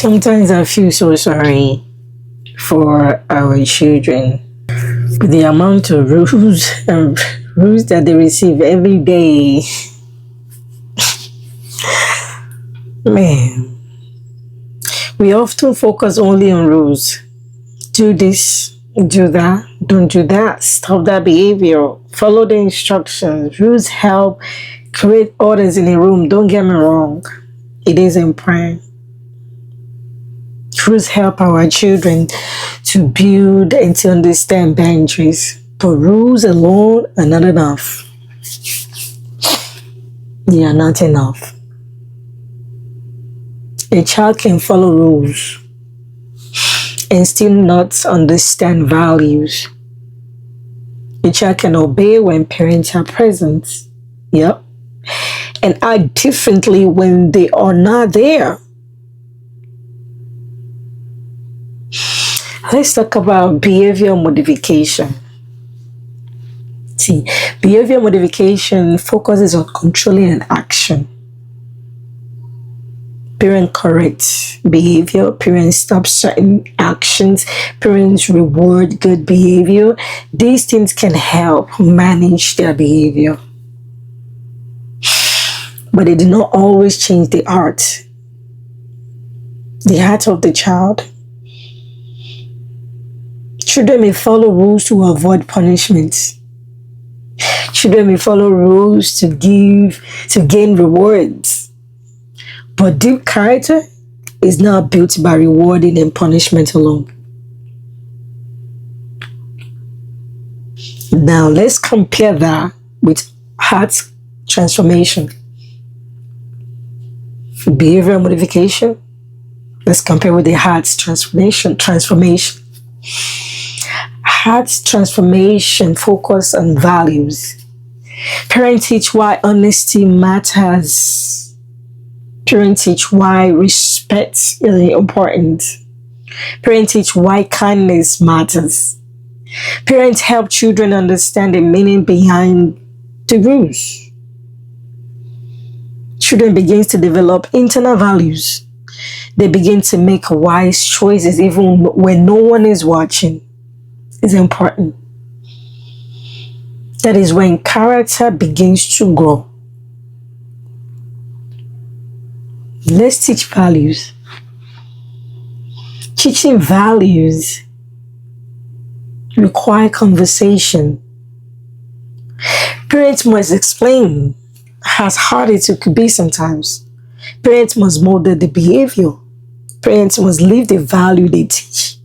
Sometimes I feel so sorry for our children with the amount of rules and rules that they receive every day. Man, we often focus only on rules. Do this, do that, don't do that, stop that behavior, follow the instructions. Rules help create orders in a room, don't get me wrong. It is important. Rules help our children to build and to understand boundaries, but rules alone are not enough. They are not enough. A child can follow rules and still not understand values. A child can obey when parents are present. Yep. And act differently when they are not there. Let's talk about behavior modification. See, behavior modification focuses on controlling an action. Parents correct behavior, parents stop certain actions, parents reward good behavior. These things can help manage their behavior. But they do not always change the heart of the child. Children may follow rules to avoid punishment. Children may follow rules to gain rewards. But deep character is not built by rewarding and punishment alone. Now let's compare that with heart transformation. Behavior modification. Let's compare with the heart's transformation. Heart transformation focus on values. Parents teach why honesty matters. Parents teach why respect is important. Parents teach why kindness matters. Parents help children understand the meaning behind the rules. Children begin to develop internal values. They begin to make wise choices even when no one is watching. It's important. That is when character begins to grow. Let's teach values. Teaching values require conversation. Parents must explain as hard as it could be sometimes. Parents must model the behavior. Parents must live the value they teach.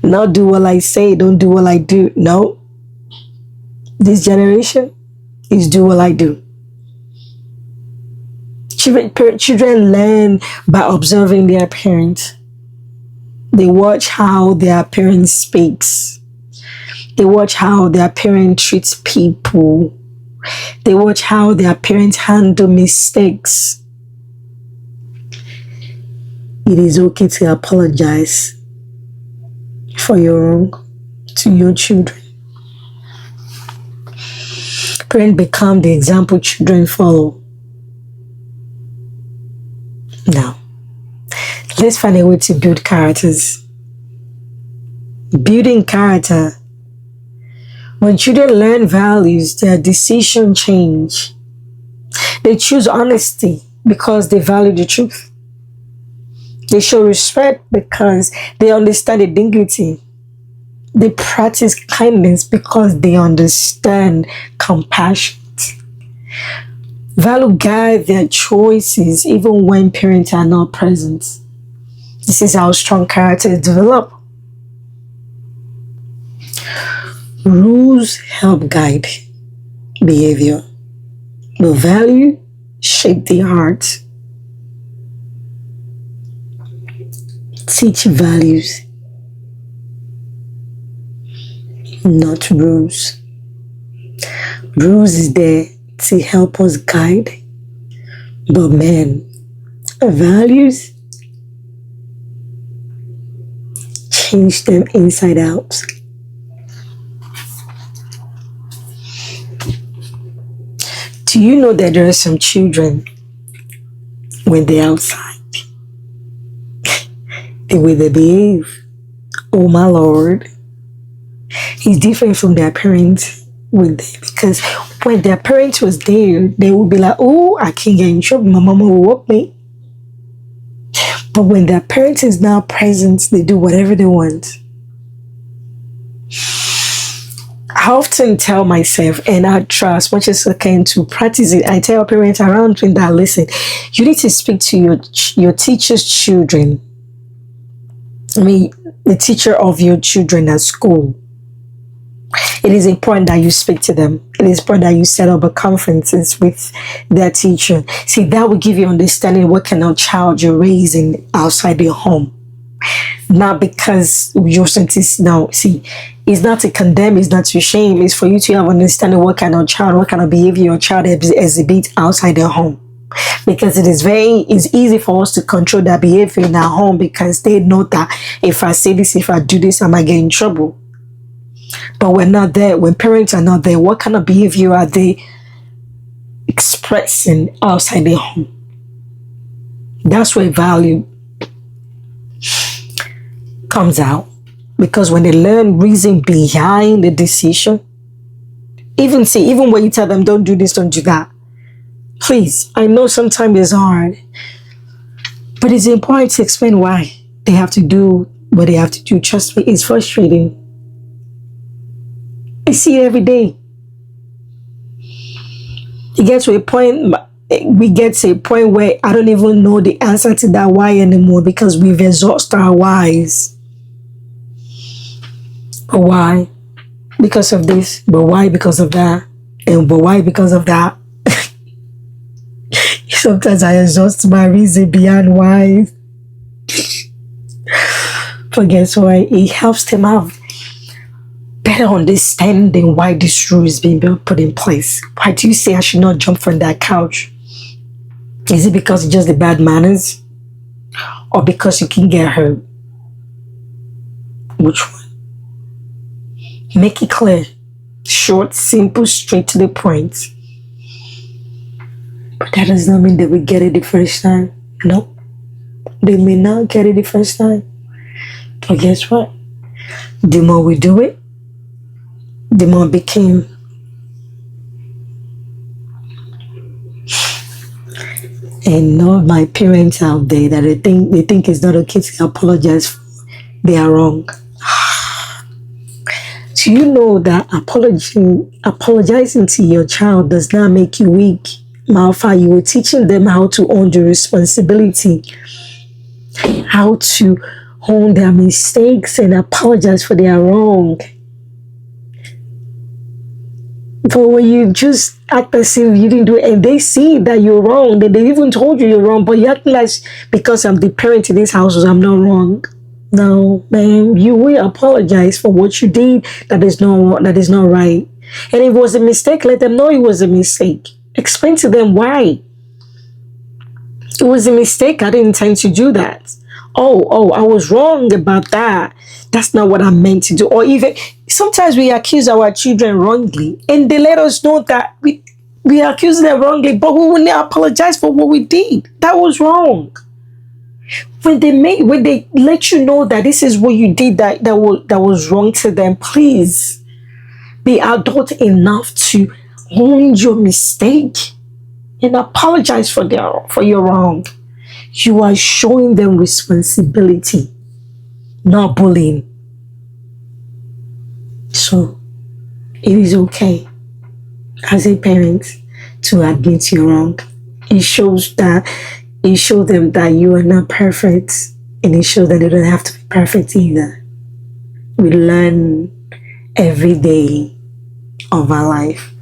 Not do what I say, don't do what I do. No. This generation is do what I do. Children learn by observing their parents. They watch how their parent speaks. They watch how their parent treats people. They watch how their parents handle mistakes. It is okay to apologize for your wrong to your children. Parents become the example children follow. Now, let's find a way to build characters. Building character. When children learn values, their decisions change. They choose honesty because they value the truth. They show respect because they understand the dignity. They practice kindness because they understand compassion. Value guide their choices even when parents are not present. This is how strong character is developed. Rules help guide behavior, but value shape the heart. Teach values, not rules. Rules is there to help us guide, but man, values change them inside out. Do you know that there are some children when they're outside, the way they behave, oh my Lord, is different from their parents with them. Because when their parents was there, they would be like, oh, I can't get in trouble. My mama will whoop me. But when their parents is now present, they do whatever they want. I often tell myself, and I try as much as I can to practice it. I tell parents around me that, listen, you need to speak to your teacher's children. I mean, the teacher of your children at school. It is important that you speak to them. It is important that you set up a conferences with their teacher. See, that will give you understanding what kind of child you're raising outside your home. Not because you're scientists now. See, it's not to condemn, it's not to shame. It's for you to have understanding what kind of child, what kind of behavior your child exhibits outside their home. Because it's easy for us to control that behavior in our home, because they know that if I say this, if I do this, I might get in trouble. But we're not there. When parents are not there, what kind of behavior are they expressing outside their home? That's where value comes out. Because when they learn reason behind the decision, even when you tell them, don't do this, don't do that. Please, I know sometimes it's hard, but it's important to explain why they have to do what they have to do. Trust me, it's frustrating. I see it every day. We get to a point where I don't even know the answer to that why anymore, because we've exhausted our whys. But why? Because of this. But why? Because of that. And but why? Because of that. Sometimes I exhaust my reason beyond why. But guess what? It helps them have better understanding why this rule is being put in place. Why do you say I should not jump from that couch? Is it because it's just the bad manners? Or because you can get hurt? Which one? Make it clear. Short, simple, straight to the point. But that does not mean they will get it the first time. No. They may not get it the first time. But guess what? The more we do it, the more it became. And all my parents out there that they think it's not okay to apologize, they are wrong. Do you know that apologizing to your child does not make you weak? Malfa, you were teaching them how to own the responsibility, how to own their mistakes and apologize for their wrong. But when you just act as if you didn't do it, and they see that you're wrong, that they even told you you're wrong, but you act like, because I'm the parent in this house, I'm not wrong. No, man, you will apologize for what you did that is not right. And if it was a mistake, let them know it was a mistake. Explain to them why. It was a mistake. I didn't intend to do that. Oh, I was wrong about that. That's not what I meant to do. Or even sometimes we accuse our children wrongly, and they let us know that we accuse them wrongly, but we will not apologize for what we did. That was wrong. When they let you know that this is what you did that was wrong to them, please be adult enough to own your mistake and apologize for your wrong. You are showing them responsibility, not bullying. So it is okay as a parent to admit you're wrong. It shows them that you are not perfect, and it shows that they don't have to be perfect either. We learn every day of our life.